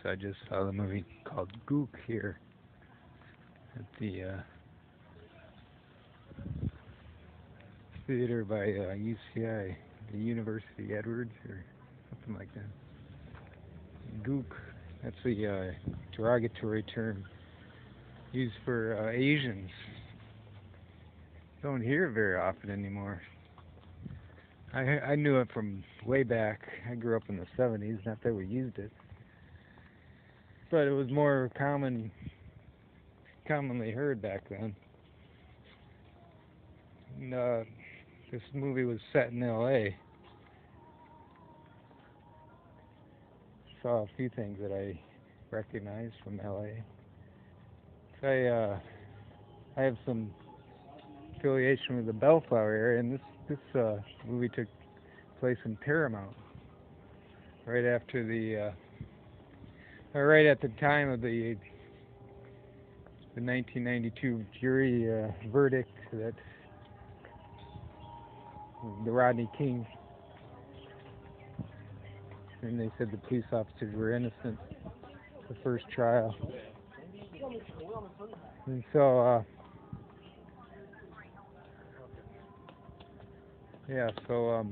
So I just saw the movie called GOOK here at the theater by UCI, the University Edwards, or something like that. GOOK, that's the derogatory term used for Asians. Don't hear it very often anymore. I knew it from way back. I grew up in the 70s, not that we used it, but it was more commonly heard back then. And, this movie was set in L.A. Saw a few things that I recognized from L.A. I have some affiliation with the Bellflower area, and this movie took place in Paramount, right after right at the time of the 1992 jury verdict that the Rodney King, and they said the police officers were innocent. The first trial, and so yeah, so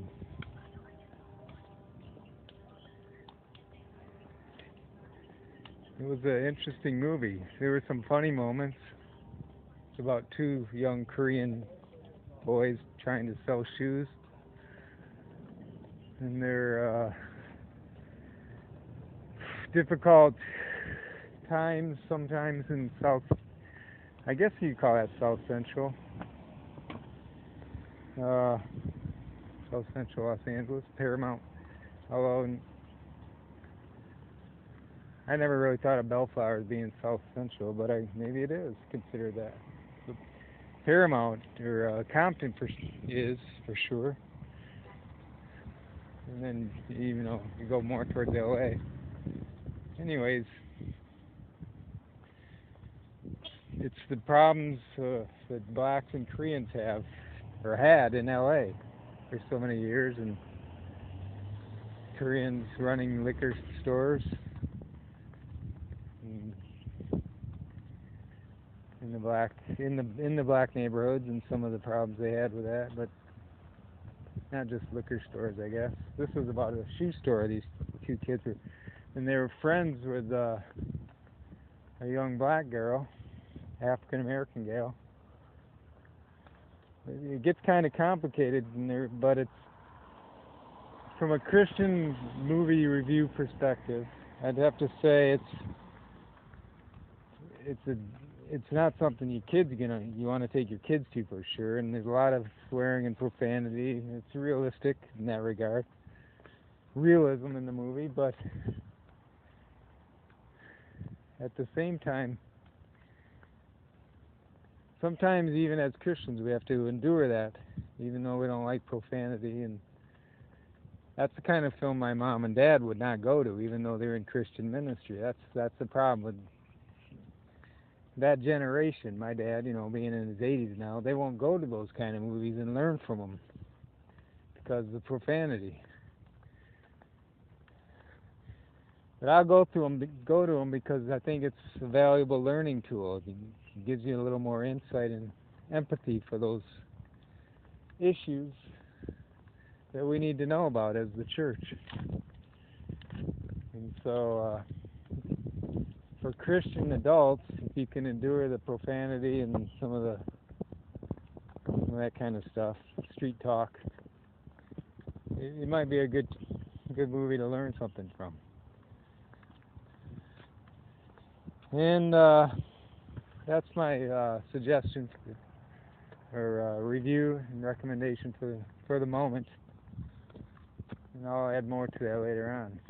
it was an interesting movie. There were some funny moments. It's about two young Korean boys trying to sell shoes, and they're difficult times sometimes in I guess you'd call that South Central, South Central Los Angeles, Paramount. Although I never really thought of Bellflower as being South Central, but maybe it is considered that. But Paramount, or Compton is for sure. And then, you go more towards L.A. Anyways, it's the problems that blacks and Koreans have, or had in L.A. for so many years, and Koreans running liquor stores in the black neighborhoods, and some of the problems they had with that, but not just liquor stores, I guess. This was about a shoe store. These two kids were, and they were friends with a young black girl, African American gal. It gets kind of complicated in there, but it's from a Christian movie review perspective. I'd have to say it's not something you want to take your kids to for sure. And there's a lot of swearing and profanity. It's realistic in that regard, realism in the movie, but at the same time, sometimes even as Christians we have to endure that, even though we don't like profanity. And that's the kind of film my mom and dad would not go to, even though they're in Christian ministry. That's the problem with that generation. My dad, being in his 80s now, they won't go to those kind of movies and learn from them because of the profanity. But I'll go to them because I think it's a valuable learning tool. It gives you a little more insight and empathy for those issues that we need to know about as the church. And so for Christian adults, if you can endure the profanity and some of that kind of stuff, street talk, it might be a good movie to learn something from. And that's my suggestion or review and recommendation for the moment. And I'll add more to that later on.